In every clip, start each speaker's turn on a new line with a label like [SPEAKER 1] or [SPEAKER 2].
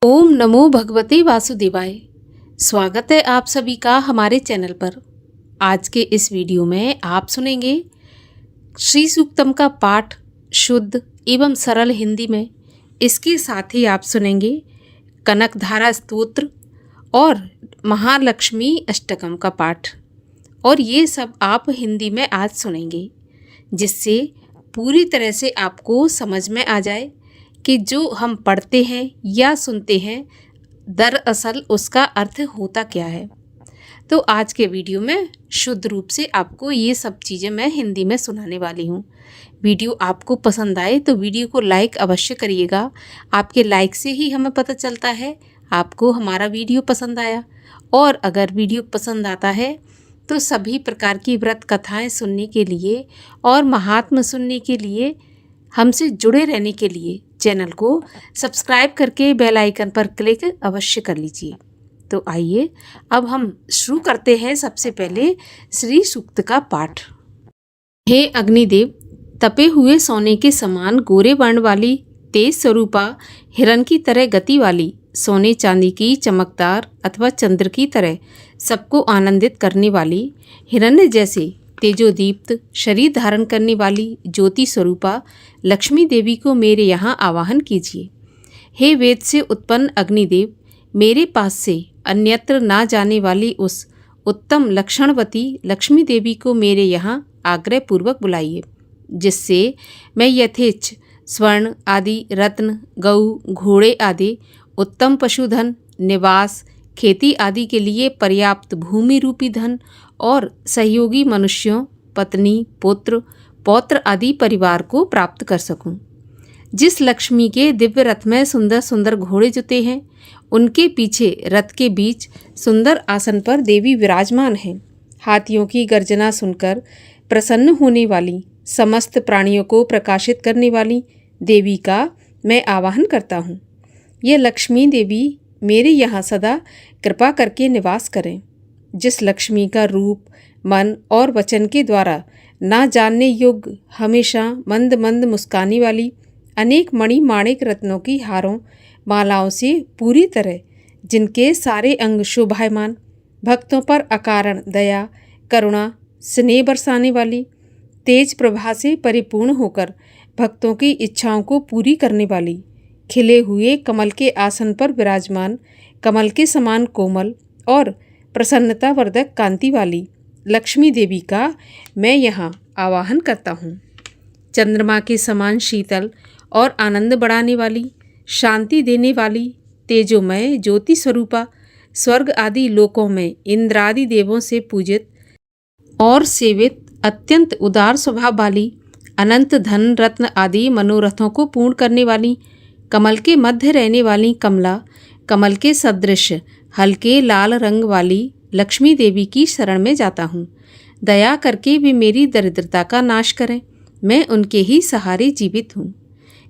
[SPEAKER 1] ओम नमो भगवते वासुदेवाय। स्वागत है आप सभी का हमारे चैनल पर। आज के इस वीडियो में आप सुनेंगे श्री सूक्तम का पाठ शुद्ध एवं सरल हिंदी में। इसके साथ ही आप सुनेंगे कनकधारा स्तोत्र और महालक्ष्मी अष्टकम का पाठ, और ये सब आप हिंदी में आज सुनेंगे, जिससे पूरी तरह से आपको समझ में आ जाए कि जो हम पढ़ते हैं या सुनते हैं दरअसल उसका अर्थ होता क्या है। तो आज के वीडियो में शुद्ध रूप से आपको ये सब चीज़ें मैं हिंदी में सुनाने वाली हूँ। वीडियो आपको पसंद आए तो वीडियो को लाइक अवश्य करिएगा। आपके लाइक से ही हमें पता चलता है आपको हमारा वीडियो पसंद आया। और अगर वीडियो पसंद आता है तो सभी प्रकार की व्रत कथाएँ सुनने के लिए और महात्म सुनने के लिए, हमसे जुड़े रहने के लिए चैनल को सब्सक्राइब करके बेल आइकन पर क्लिक अवश्य कर लीजिए। तो आइए अब हम शुरू करते हैं। सबसे पहले श्री सूक्त का पाठ। हे अग्निदेव, तपे हुए सोने के समान गोरे वर्ण वाली, तेज स्वरूपा, हिरण की तरह गति वाली, सोने चांदी की चमकदार अथवा चंद्र की तरह सबको आनंदित करने वाली, हिरण्य जैसे तेजोदीप्त शरीर धारण करने वाली ज्योति स्वरूपा लक्ष्मी देवी को मेरे यहाँ आवाहन कीजिए। हे वेद से उत्पन्न अग्निदेव, मेरे पास से अन्यत्र ना जाने वाली उस उत्तम लक्षणवती लक्ष्मी देवी को मेरे यहाँ आग्रह पूर्वक बुलाइए, जिससे मैं यथेच्छ स्वर्ण आदि रत्न, गऊ, घोड़े आदि उत्तम पशुधन, निवास, खेती आदि के लिए पर्याप्त भूमि रूपी धन और सहयोगी मनुष्यों, पत्नी, पुत्र, पौत्र आदि परिवार को प्राप्त कर सकूं। जिस लक्ष्मी के दिव्य रथ में सुंदर सुंदर घोड़े जुते हैं, उनके पीछे रथ के बीच सुंदर आसन पर देवी विराजमान हैं। हाथियों की गर्जना सुनकर प्रसन्न होने वाली, समस्त प्राणियों को प्रकाशित करने वाली देवी का मैं आवाहन करता हूँ। ये लक्ष्मी देवी मेरे यहाँ सदा कृपा करके निवास करें। जिस लक्ष्मी का रूप, मन और वचन के द्वारा ना जानने योग्य, हमेशा मंद मंद मुस्कानी वाली, अनेक मणि माणिक रत्नों की हारों मालाओं से पूरी तरह जिनके सारे अंग शोभायमान, भक्तों पर अकारण दया, करुणा, स्नेह बरसाने वाली, तेज प्रभा से परिपूर्ण होकर भक्तों की इच्छाओं को पूरी करने वाली, खिले हुए कमल के आसन पर विराजमान, कमल के समान कोमल और प्रसन्नता वर्धक कांति वाली लक्ष्मी देवी का मैं यहाँ आवाहन करता हूँ। चंद्रमा के समान शीतल और आनंद बढ़ाने वाली, शांति देने वाली, तेजोमय ज्योति स्वरूपा, स्वर्ग आदि लोकों में इंद्रादि देवों से पूजित और सेवित, अत्यंत उदार स्वभाव वाली, अनंत धन रत्न आदि मनोरथों को पूर्ण करने वाली, कमल के मध्य रहने वाली कमला, कमल के सदृश हल्के लाल रंग वाली लक्ष्मी देवी की शरण में जाता हूँ। दया करके वे मेरी दरिद्रता का नाश करें, मैं उनके ही सहारे जीवित हूँ।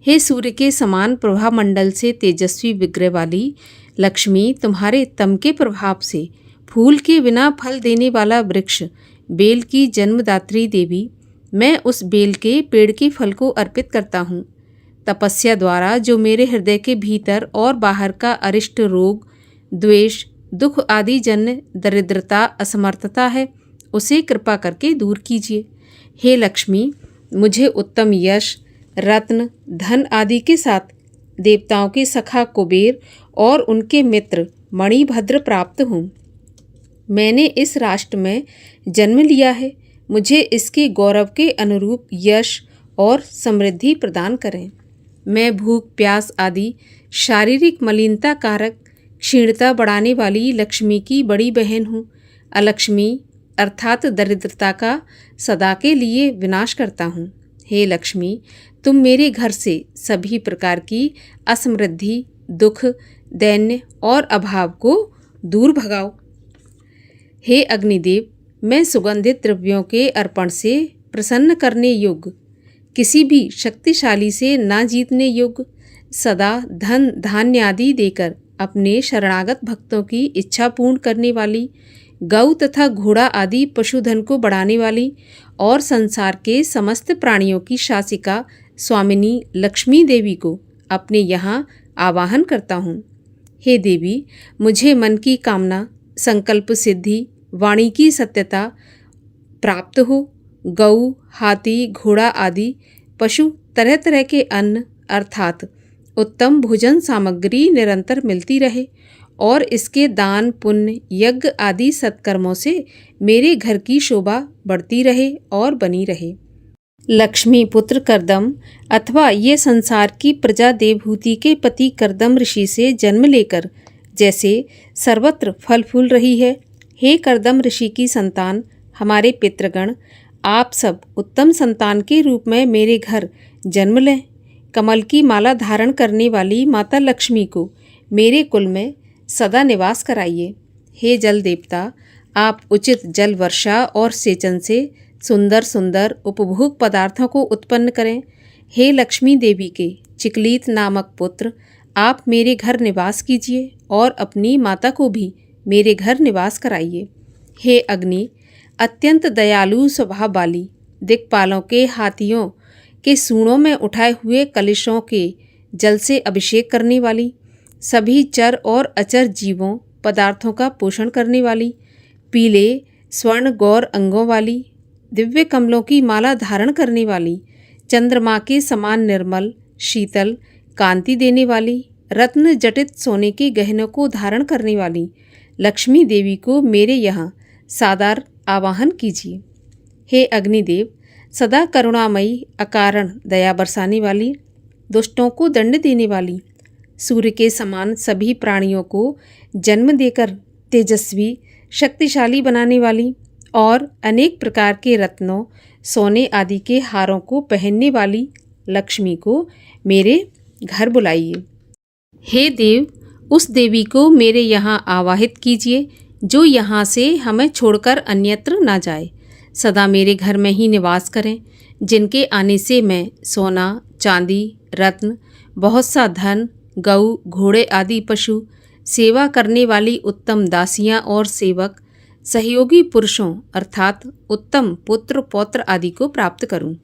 [SPEAKER 1] हे सूर्य के समान प्रभा मंडल से तेजस्वी विग्रह वाली लक्ष्मी, तुम्हारे तम के प्रभाव से फूल के बिना फल देने वाला वृक्ष बेल की जन्मदात्री देवी, मैं उस बेल के पेड़ के फल को अर्पित करता हूँ। तपस्या द्वारा जो मेरे हृदय के भीतर और बाहर का अरिष्ट रोग, द्वेष, दुख आदि जन्य दरिद्रता, असमर्थता है, उसे कृपा करके दूर कीजिए। हे लक्ष्मी, मुझे उत्तम यश, रत्न, धन आदि के साथ देवताओं के सखा कुबेर और उनके मित्र मणिभद्र प्राप्त हूँ। मैंने इस राष्ट्र में जन्म लिया है, मुझे इसके गौरव के अनुरूप यश और समृद्धि प्रदान करें। मैं भूख प्यास आदि शारीरिक मलिनता कारक, क्षीणता बढ़ाने वाली लक्ष्मी की बड़ी बहन हूँ। अलक्ष्मी अर्थात दरिद्रता का सदा के लिए विनाश करता हूँ। हे लक्ष्मी, तुम मेरे घर से सभी प्रकार की असमृद्धि, दुख, दैन्य और अभाव को दूर भगाओ। हे अग्निदेव, मैं सुगंधित द्रव्यों के अर्पण से प्रसन्न करने योग्य, किसी भी शक्तिशाली से ना जीतने योग्य, सदा धन धान्य आदि देकर अपने शरणागत भक्तों की इच्छा पूर्ण करने वाली, गौ तथा घोड़ा आदि पशुधन को बढ़ाने वाली और संसार के समस्त प्राणियों की शासिका स्वामिनी लक्ष्मी देवी को अपने यहाँ आवाहन करता हूँ। हे देवी, मुझे मन की कामना, संकल्प सिद्धि, वाणी की सत्यता प्राप्त हो। गऊ, हाथी, घोड़ा आदि पशु तरह तरह के अन्न अर्थात उत्तम भोजन सामग्री निरंतर मिलती रहे और इसके दान पुण्य यज्ञ आदि सत्कर्मों से मेरे घर की शोभा बढ़ती रहे और बनी रहे। लक्ष्मी पुत्र करदम अथवा ये संसार की प्रजा देवहूति के पति करदम ऋषि से जन्म लेकर जैसे सर्वत्र फल फूल रही है, हे करदम ऋषि की संतान, हमारे पितृगण, आप सब उत्तम संतान के रूप में मेरे घर जन्म लें। कमल की माला धारण करने वाली माता लक्ष्मी को मेरे कुल में सदा निवास कराइए। हे जल देवता, आप उचित जल वर्षा और सेचन से सुंदर सुंदर उपभोग पदार्थों को उत्पन्न करें। हे लक्ष्मी देवी के चिकलीत नामक पुत्र, आप मेरे घर निवास कीजिए और अपनी माता को भी मेरे घर निवास कराइए। हे अग्नि, अत्यंत दयालु स्वभाव वाली, दिक्पालों के हाथियों के सूंडों में उठाए हुए कलशों के जल से अभिषेक करने वाली, सभी चर और अचर जीवों पदार्थों का पोषण करने वाली, पीले स्वर्ण गौर अंगों वाली, दिव्य कमलों की माला धारण करने वाली, चंद्रमा के समान निर्मल शीतल कांति देने वाली, रत्न जटित सोने के गहनों को धारण करने वाली लक्ष्मी देवी को मेरे यहाँ सादर आवाहन कीजिए। हे अग्निदेव, सदा करुणामयी, अकारण दया बरसाने वाली, दुष्टों को दंड देने वाली, सूर्य के समान सभी प्राणियों को जन्म देकर तेजस्वी शक्तिशाली बनाने वाली और अनेक प्रकार के रत्नों सोने आदि के हारों को पहनने वाली लक्ष्मी को मेरे घर बुलाइए। हे देव, उस देवी को मेरे यहाँ आवाहित कीजिए जो यहाँ से हमें छोड़कर अन्यत्र ना जाए, सदा मेरे घर में ही निवास करें, जिनके आने से मैं सोना चांदी रत्न बहुत सा धन गऊ घोड़े आदि पशु सेवा करने वाली उत्तम दासियां और सेवक सहयोगी पुरुषों अर्थात उत्तम पुत्र पौत्र आदि को प्राप्त करूं।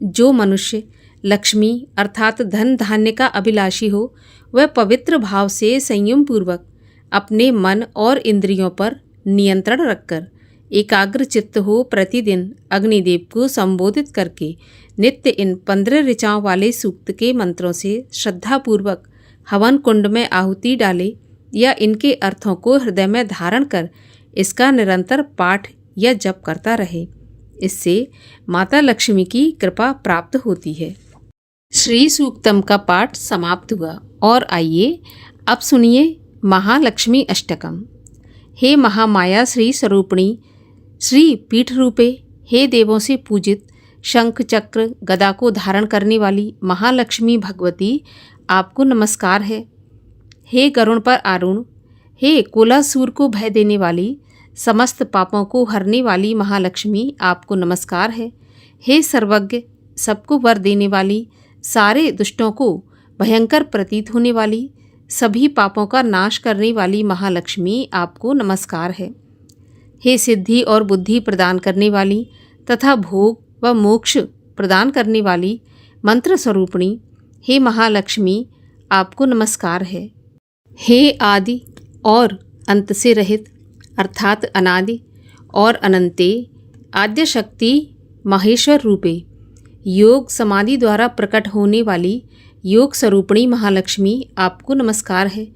[SPEAKER 1] जो मनुष्य लक्ष्मी अर्थात धन धान्य का अभिलाषी हो वह पवित्र भाव से संयम पूर्वक अपने मन और इंद्रियों पर नियंत्रण रखकर एकाग्र चित्त हो प्रतिदिन अग्निदेव को संबोधित करके नित्य इन 15 ऋचाओं वाले सूक्त के मंत्रों से श्रद्धापूर्वक हवन कुंड में आहुति डाले या इनके अर्थों को हृदय में धारण कर इसका निरंतर पाठ या जप करता रहे। इससे माता लक्ष्मी की कृपा प्राप्त होती है। श्री सूक्तम का पाठ समाप्त हुआ और आइए अब सुनिए महालक्ष्मी अष्टकम। हे महामाया श्री स्वरूपिणी श्री पीठ रूपे, हे देवों से पूजित शंख चक्र गदा को धारण करने वाली महालक्ष्मी भगवती, आपको नमस्कार है। हे गरुण पर आरूढ़, हे कोलासूर को भय देने वाली समस्त पापों को हरने वाली महालक्ष्मी, आपको नमस्कार है। हे सर्वज्ञ, सबको वर देने वाली, सारे दुष्टों को भयंकर प्रतीत होने वाली, सभी पापों का नाश करने वाली महालक्ष्मी, आपको नमस्कार है। हे सिद्धि और बुद्धि प्रदान करने वाली तथा भोग व मोक्ष प्रदान करने वाली मंत्र स्वरूपिणी, हे महालक्ष्मी, आपको नमस्कार है। हे आदि और अंत से रहित अर्थात अनादि और अनंते आद्य शक्ति माहेश्वर रूपे योग समाधि द्वारा प्रकट होने वाली योग स्वरूपिणी महालक्ष्मी, आपको नमस्कार है।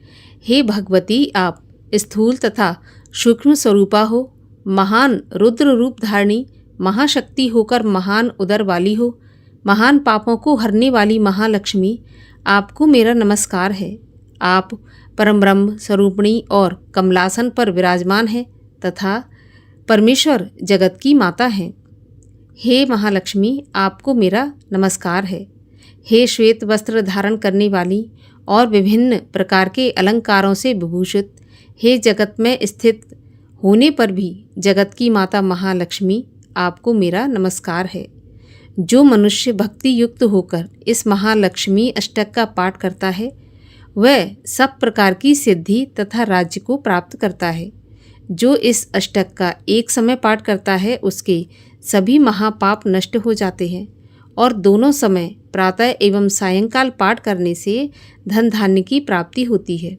[SPEAKER 1] हे भगवती, आप स्थूल तथा सूक्ष्म स्वरूपा हो, महान रुद्र रूप धारणी महाशक्ति होकर महान उदर वाली हो, महान पापों को हरने वाली महालक्ष्मी, आपको मेरा नमस्कार है। आप परम ब्रह्म स्वरूपिणी और कमलासन पर विराजमान हैं तथा परमेश्वर जगत की माता हैं। हे महालक्ष्मी, आपको मेरा नमस्कार है। हे श्वेत वस्त्र धारण करने वाली और विभिन्न प्रकार के अलंकारों से विभूषित, हे जगत में स्थित होने पर भी जगत की माता महालक्ष्मी, आपको मेरा नमस्कार है। जो मनुष्य भक्ति युक्त होकर इस महालक्ष्मी अष्टक का पाठ करता है वह सब प्रकार की सिद्धि तथा राज्य को प्राप्त करता है। जो इस अष्टक का एक समय पाठ करता है उसके सभी महापाप नष्ट हो जाते हैं और दोनों समय प्रातः एवं सायंकाल पाठ करने से धन धान्य की प्राप्ति होती है।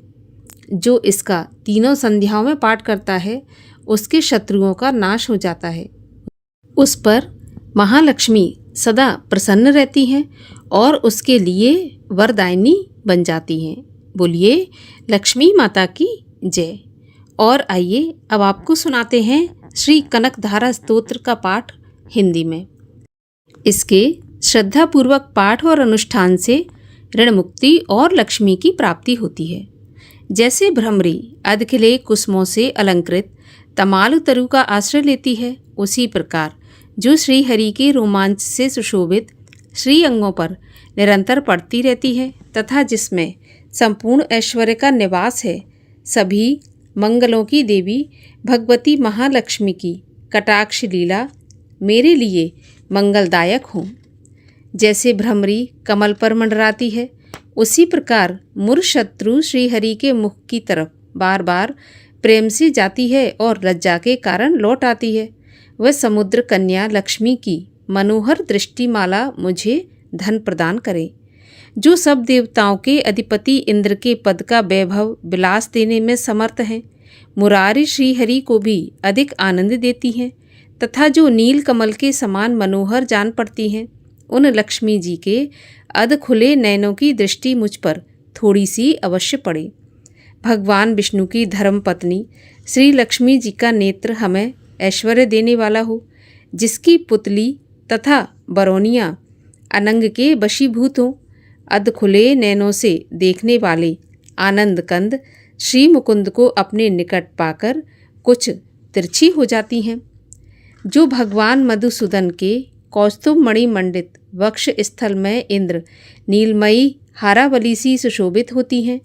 [SPEAKER 1] जो इसका तीनों संध्याओं में पाठ करता है उसके शत्रुओं का नाश हो जाता है। उस पर महालक्ष्मी सदा प्रसन्न रहती हैं और उसके लिए वरदायिनी बन जाती हैं। बोलिए लक्ष्मी माता की जय। और आइए अब आपको सुनाते हैं श्री कनकधारा स्तोत्र का पाठ हिंदी में। इसके श्रद्धापूर्वक पाठ और अनुष्ठान से ऋण मुक्ति और लक्ष्मी की प्राप्ति होती है। जैसे भ्रमरी अधखिले कुसुमों से अलंकृत तमालु तरु का आश्रय लेती है, उसी प्रकार जो श्री हरि के रोमांच से सुशोभित श्री अंगों पर निरंतर पड़ती रहती है तथा जिसमें संपूर्ण ऐश्वर्य का निवास है, सभी मंगलों की देवी भगवती महालक्ष्मी की कटाक्ष लीला मेरे लिए मंगलदायक हो। जैसे भ्रमरी कमल पर मंडराती है, उसी प्रकार मुर शत्रु श्री हरि के मुख की तरफ बार बार प्रेम से जाती है और लज्जा के कारण लौट आती है। वह समुद्र कन्या लक्ष्मी की मनोहर दृष्टिमाला मुझे धन प्रदान करे, जो सब देवताओं के अधिपति इंद्र के पद का वैभव विलास देने में समर्थ हैं, मुरारी श्री हरि को भी अधिक आनंद देती हैं तथा जो नील कमल के समान मनोहर जान पड़ती हैं। उन लक्ष्मी जी के अध खुले नयनों की दृष्टि मुझ पर थोड़ी सी अवश्य पड़े। भगवान विष्णु की धर्म पत्नी श्री लक्ष्मी जी का नेत्र हमें ऐश्वर्य देने वाला हो, जिसकी पुतली तथा बरौनियाँ अनंग के वशीभूत हों। अध खुले नैनों से देखने वाले आनंद कंद श्री मुकुंद को अपने निकट पाकर कुछ तिरछी हो जाती हैं। जो भगवान मधुसूदन के कौस्तुभ मणि मंडित वक्ष स्थल में इंद्र नीलमयी हारावली सी सुशोभित होती हैं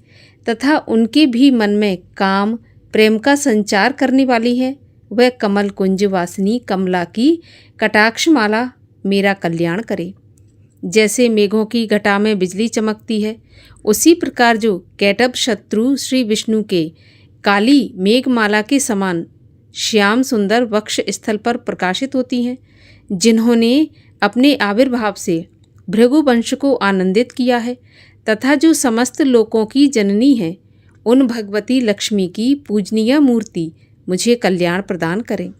[SPEAKER 1] तथा उनके भी मन में काम प्रेम का संचार करने वाली है, वह कमल कुंज वासिनी कमला की कटाक्षमाला मेरा कल्याण करे। जैसे मेघों की घटा में बिजली चमकती है, उसी प्रकार जो कैटभ शत्रु श्री विष्णु के काली मेघमाला के समान श्याम सुंदर वक्ष स्थल पर प्रकाशित होती हैं, जिन्होंने अपने आविर्भाव से भृगुवंश को आनंदित किया है तथा जो समस्त लोकों की जननी है, उन भगवती लक्ष्मी की पूजनीय मूर्ति मुझे कल्याण प्रदान करें।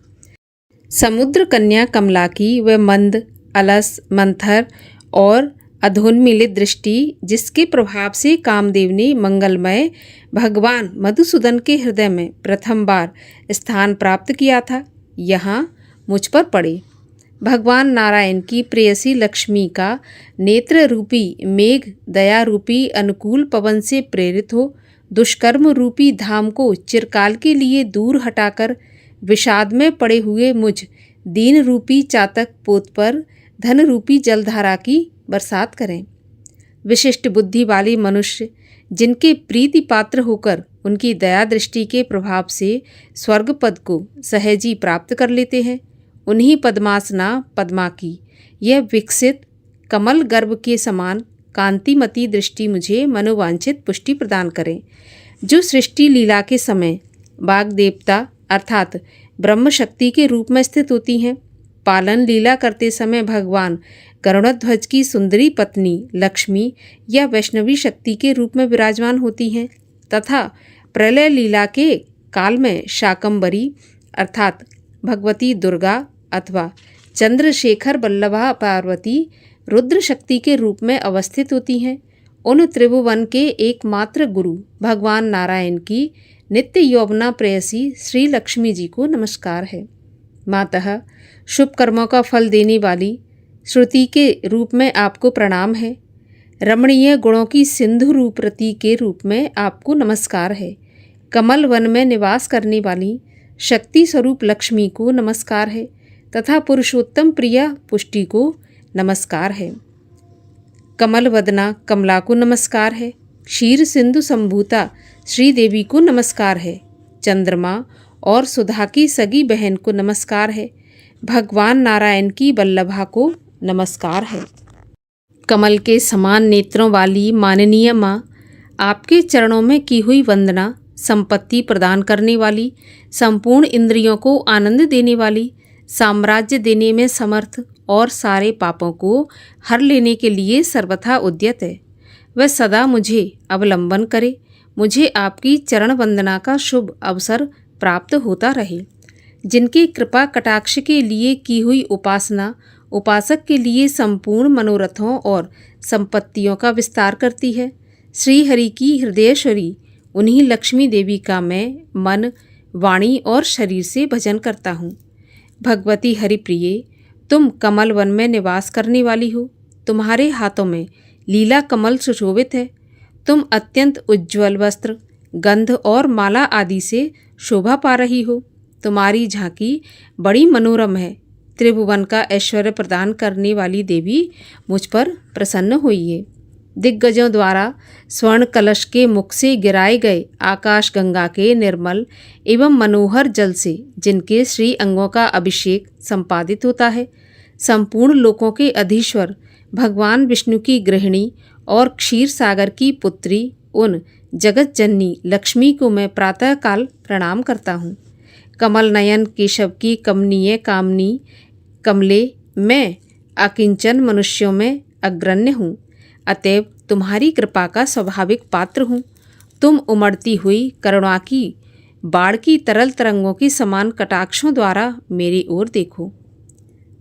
[SPEAKER 1] समुद्र कन्या कमला की वह मंद अलस मंथर और अधोन्मिलित दृष्टि, जिसके प्रभाव से कामदेव ने मंगलमय भगवान मधुसूदन के हृदय में प्रथम बार स्थान प्राप्त किया था, यहाँ मुझ पर पड़े। भगवान नारायण की प्रेयसी लक्ष्मी का नेत्र रूपी मेघ दया रूपी अनुकूल पवन से प्रेरित हो दुष्कर्म रूपी धाम को चिरकाल के लिए दूर हटाकर विषाद में पड़े हुए मुझ दीन रूपी चातक पोत पर धन रूपी जलधारा की बरसात करें। विशिष्ट बुद्धि वाले मनुष्य जिनके प्रीति पात्र होकर उनकी दया दृष्टि के प्रभाव से स्वर्ग पद को सहजी प्राप्त कर लेते हैं, उन्हीं पद्मासना पद्मा की यह विकसित कमल गर्भ के समान कांतिमती दृष्टि मुझे मनोवांछित पुष्टि प्रदान करें। जो सृष्टि लीला के समय बाग देवता अर्थात ब्रह्म शक्ति के रूप में स्थित होती हैं, पालन लीला करते समय भगवान गरुड़ध्वज की सुंदरी पत्नी लक्ष्मी या वैष्णवी शक्ति के रूप में विराजमान होती हैं तथा प्रलय लीला के काल में शाकंबरी अर्थात भगवती दुर्गा अथवा चंद्रशेखर वल्लभा पार्वती रुद्र शक्ति के रूप में अवस्थित होती हैं। उन त्रिभुवन के एकमात्र गुरु भगवान नारायण की नित्य यौवना प्रेयसी श्री लक्ष्मी जी को नमस्कार है। मातः शुभ कर्मों का फल देने वाली श्रुति के रूप में आपको प्रणाम है। रमणीय गुणों की सिंधु रूप रति के रूप में आपको नमस्कार है। कमल वन में निवास करने वाली शक्ति स्वरूप लक्ष्मी को नमस्कार है तथा पुरुषोत्तम प्रिया पुष्टि को नमस्कार है। कमल वदना कमला को नमस्कार है। क्षीर सिंधु संभूता श्री देवी को नमस्कार है। चंद्रमा और सुधा की सगी बहन को नमस्कार है। भगवान नारायण की वल्लभा को नमस्कार है। कमल के समान नेत्रों वाली माननीय माँ, आपके चरणों में की हुई वंदना संपत्ति प्रदान करने वाली, संपूर्ण इंद्रियों को आनंद देने वाली, साम्राज्य देने में समर्थ और सारे पापों को हर लेने के लिए सर्वथा उद्यत है। वह सदा मुझे अवलंबन करे, मुझे आपकी चरण वंदना का शुभ अवसर प्राप्त होता रहे। जिनकी कृपा कटाक्ष के लिए की हुई उपासना उपासक के लिए संपूर्ण मनोरथों और संपत्तियों का विस्तार करती है। श्री हरि की हृदयेश्वरी उन्हीं लक्ष्मी देवी का मैं मन, वाणी और शरीर से भजन करता हूँ। भगवती हरिप्रिये, तुम कमल वन में निवास करने वाली हो। तुम्हारे हाथों में लीला कमल सुशोभित है। तुम अत्यंत उज्ज्वल वस्त्र, गंध और माला आदि से शोभा पा रही हो। तुम्हारी झांकी बड़ी मनोरम है। त्रिभुवन का ऐश्वर्य प्रदान करने वाली देवी मुझ पर प्रसन्न होइए। दिग्गजों द्वारा स्वर्ण कलश के मुख से गिराए गए आकाश गंगा के निर्मल एवं मनोहर जल से जिनके श्री अंगों का अभिषेक संपादित होता है, संपूर्ण लोकों के अधीश्वर भगवान विष्णु की गृहिणी और क्षीर सागर की पुत्री उन जगत जननी लक्ष्मी को मैं प्रातःकाल प्रणाम करता हूँ। कमल नयन केशव की कमनीय कामनी कमले मैं अकिंचन मनुष्यों में अग्रण्य हूँ, अतएव तुम्हारी कृपा का स्वाभाविक पात्र हूँ। तुम उमड़ती हुई करुणा की बाढ़ की तरल तरंगों की समान कटाक्षों द्वारा मेरी ओर देखो।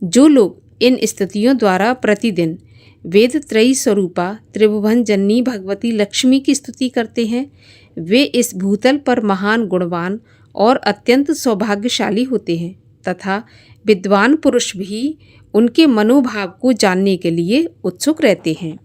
[SPEAKER 1] जो लोग इन स्तुतियों द्वारा प्रतिदिन वेद त्रयी स्वरूपा त्रिभुवन जननी भगवती लक्ष्मी की स्तुति करते हैं, वे इस भूतल पर महान गुणवान और अत्यंत सौभाग्यशाली होते हैं तथा विद्वान पुरुष भी उनके मनोभाव को जानने के लिए उत्सुक रहते हैं।